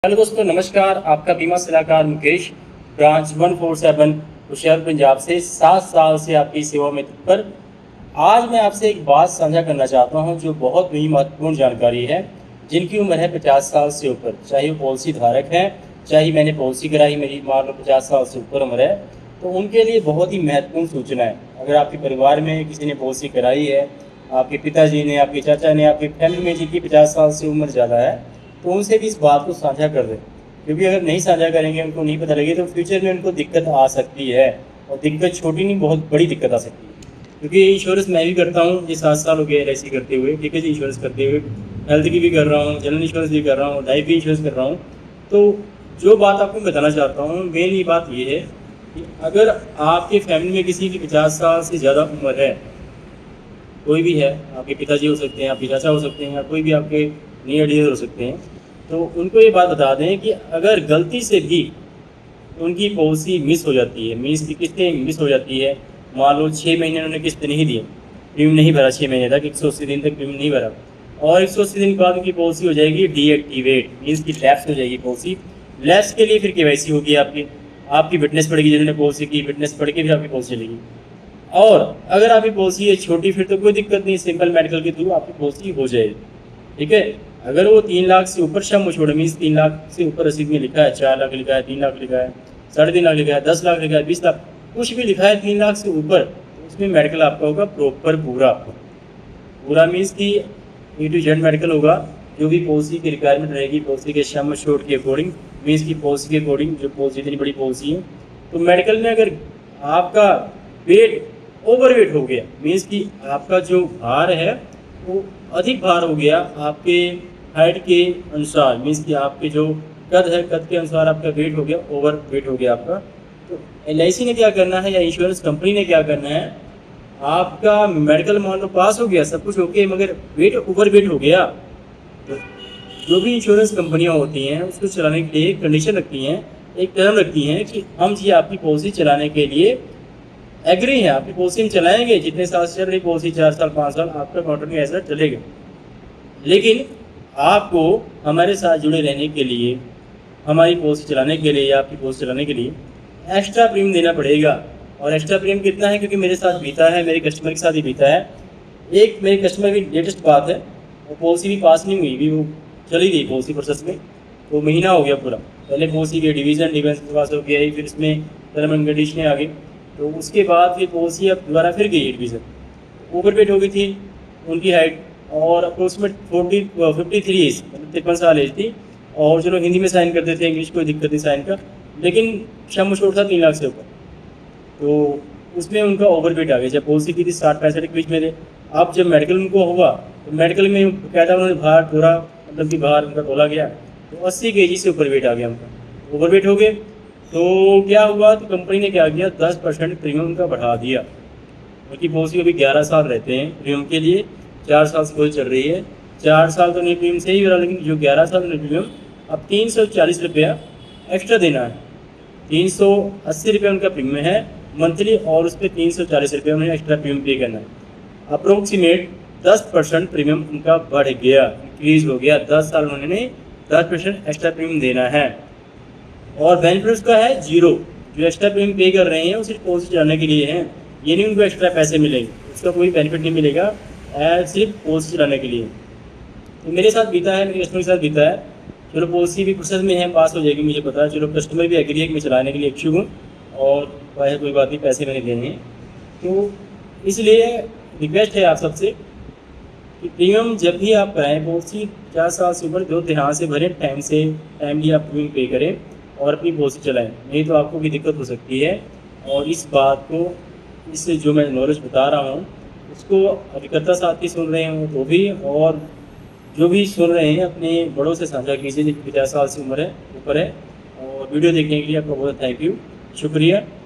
Hello दोस्तों, नमस्कार। आपका बीमा सलाहकार मुकेश, ब्रांच 147 होशियार पंजाब से 7 साल से आपकी सेवा में तत्पर। आज मैं आपसे एक बात साझा करना चाहता हूं जो बहुत ही महत्वपूर्ण जानकारी है। जिनकी उम्र है 50 साल से ऊपर, चाहे वो पॉलिसी धारक हैं, चाहे मैंने पॉलिसी कराई, मेरी मान लो 50 साल से ऊपर उम्र है, तो उनके लिए बहुत ही महत्वपूर्ण सूचना है। अगर आपके परिवार में किसी ने पॉलिसी कराई है, आपके पिताजी ने, आपके चाचा ने, आपकी फैमिली में जिनकी 50 साल से उम्र ज़्यादा है, तो उनसे भी इस बात को साझा कर दें। क्योंकि अगर नहीं साझा करेंगे, उनको नहीं पता लगे, तो फ्यूचर में उनको दिक्कत आ सकती है। और दिक्कत छोटी नहीं, बहुत बड़ी दिक्कत आ सकती है। क्योंकि इंश्योरेंस मैं भी करता हूँ, ये 7 साल हो गए LIC करते हुए, ठीक है जी, इंश्योरेंस करते हुए। हेल्थ की भी कर रहा हूँ, जनरल इंश्योरेंस भी कर रहा हूँ, लाइफ भी इंश्योरेंस कर रहा हूँ। तो जो बात आपको बताना चाहता हूँ, मेन ये बात ये है कि अगर आपके फैमिली में किसी की 50 साल से ज़्यादा उम्र है, कोई भी है, आपके पिताजी हो सकते हैं, आपके चाचा हो सकते हैं, या कोई भी आपके नियर डियर हो सकते हैं, तो उनको ये बात बता दें कि अगर गलती से भी उनकी पॉलिसी मिस हो जाती है, मीन्स की किस्तें मिस हो जाती है, मान लो 6 महीने उन्होंने किस्त नहीं दी, प्रीमियम नहीं भरा 6 महीने तक, 180 दिन तक प्रीमियम नहीं भरा, और 180 दिन के बाद उनकी पॉलिसी हो जाएगी डीएक्टिवेट, मीन्स की लैप्स हो जाएगी पॉलिसी। लैप्स के लिए फिर KYC होगी, आपकी विटनेस पड़ेगी, जिन्होंने पॉलिसी की विटनेस पढ़ के फिर आपकी पॉलिसी चलेगी। और अगर आपकी पॉलिसी है छोटी, फिर तो कोई दिक्कत नहीं, सिंपल मेडिकल के थ्रू आपकी पॉलिसी हो जाएगी, ठीक है। अगर वो 3 लाख से ऊपर सम छोड़, मीन्स 3 लाख से ऊपर रसीद में लिखा है, 4 लाख लिखा है, 3 लाख लिखा है, 3.5 लाख लिखा है, 10 लाख लिखा है, 20 लाख, कुछ भी लिखा है 3 लाख से ऊपर, तो उसमें मेडिकल आपका होगा प्रॉपर पूरा मीन्स की A to Z मेडिकल होगा। जो भी पॉलिसी की रिक्वायरमेंट रहेगी, पॉलिसी के सम छोड़ के अकॉर्डिंग, मीन्स की पॉलिसी के अकॉर्डिंग, जो पॉलिसी इतनी बड़ी पॉलिसी है, तो मेडिकल में अगर आपका वेट ओवरवेट हो गया, मीन्स कि आपका जो भार है वो अधिक भार हो गया आपके हाइट के अनुसार, मीन्स कि आपके जो कद है, कद के अनुसार आपका वेट हो गया, ओवर वेट हो गया आपका, तो LIC ने क्या करना है या इंश्योरेंस कंपनी ने क्या करना है, आपका मेडिकल मान लो पास हो गया, सब कुछ ओके, मगर वेट ओवर वेट हो गया, तो जो भी इंश्योरेंस कंपनियां होती हैं उसको चलाने के लिए एक कंडीशन रखती हैं, एक टर्म रखती हैं कि हम जी आपकी पॉलिसी चलाने के लिए एग्री है, आपकी पॉलिसी हम चलाएंगे, जितने साल से चल रही पॉलिसी, 4 साल 5 साल, आपका कॉन्ट्रैक्ट में ऐसा चलेगा। लेकिन आपको हमारे साथ जुड़े रहने के लिए, हमारी पॉलिसी चलाने के लिए या आपकी पॉलिसी चलाने के लिए एक्स्ट्रा प्रीमियम देना पड़ेगा। और एक्स्ट्रा प्रीमियम कितना है, क्योंकि मेरे साथ बीता है, मेरे कस्टमर के साथ ही बीता है। एक मेरे कस्टमर की लेटेस्ट बात है, वो पॉलिसी भी पास नहीं हुई, भी वो चली गई पॉलिसी प्रोसेस में, तो महीना हो गया पूरा। पहले पॉलिसी के डिवीज़न पास हो गया, फिर इसमें टर्म एंड कंडीशनें आ गई, तो उसके बाद फिर पॉलिसी अब दोबारा फिर गई एडमिशन। ओवरवेट हो गई थी उनकी हाइट, और अप्रोक्सीमेट 53 एज, मतलब 53 साल एज थी। और चलो हिंदी में साइन करते थे, इंग्लिश कोई दिक्कत नहीं साइन का, लेकिन शम छोड़ था 3 लाख से ऊपर, तो उसमें उनका ओवरवेट आ गया। जब पॉलिसी की थी 60-65 के बीच में थे। अब जब मेडिकल उनको हुआ, तो मेडिकल में कहता उन्होंने भार पूरा, मतलब कि भार उनका तोला गया, तो 80 kg से ऊपर वेट आ गया उनका, ओवरवेट हो गए। तो क्या हुआ, तो कंपनी ने क्या किया, 10% प्रीमियम का बढ़ा दिया। उनकी पॉलिसी अभी 11 साल रहते हैं प्रीमियम के लिए, 4 साल से कोई चल रही है, 4 साल तो नहीं प्रीमियम से ही हो रहा, लेकिन जो 11 साल में प्रीमियम अब 340 रुपया एक्स्ट्रा देना है। 380 रुपये उनका प्रीमियम है मंथली, और उस पर 340 रुपये उन्हें एक्स्ट्रा प्रीमियम पे करना है। अप्रोक्सीमेट 10% प्रीमियम उनका बढ़ गया, इंक्रीज हो गया। 10 साल उन्होंने 10% एक्स्ट्रा प्रीमियम देना है, और बेनिफिट उसका है 0। जो एक्स्ट्रा प्रीमियम पे कर रहे हैं वो सिर्फ पॉलिसी चलाने के लिए हैं, ये नहीं उनको एक्स्ट्रा पैसे मिलेंगे, उसका कोई बेनिफिट नहीं मिलेगा, सिर्फ पॉलिसी चलाने के लिए। तो मेरे साथ बीता है, मेरे कस्टमर के साथ बीता है। चलो पॉलिसी भी प्रोसेस में है, पास हो जाएगी, मुझे पता है। चलो कस्टमर भी एग्री है कि मैं चलाने के लिए इच्छुक हूँ, और कोई बात नहीं, पैसे मैंने देने हैं। तो इसलिए रिक्वेस्ट है आप सबसे कि प्रीमियम जब भी आप कराएँ, पॉलिसी 50 साल से ऊपर, जो ध्यान से भरें, टाइमली आप प्रीमियम पे करें और अपनी पॉलिसी चलाएं, नहीं तो आपको भी दिक्कत हो सकती है। और इस बात को, इससे जो मैं नॉलेज बता रहा हूँ, उसको अभिकर्ता साथी सुन रहे हों तो भी, और जो भी सुन रहे हैं अपने बड़ों से साझा कीजिए, जिनकी 50 साल से उम्र है ऊपर है। और वीडियो देखने के लिए आपका बहुत थैंक यू, शुक्रिया।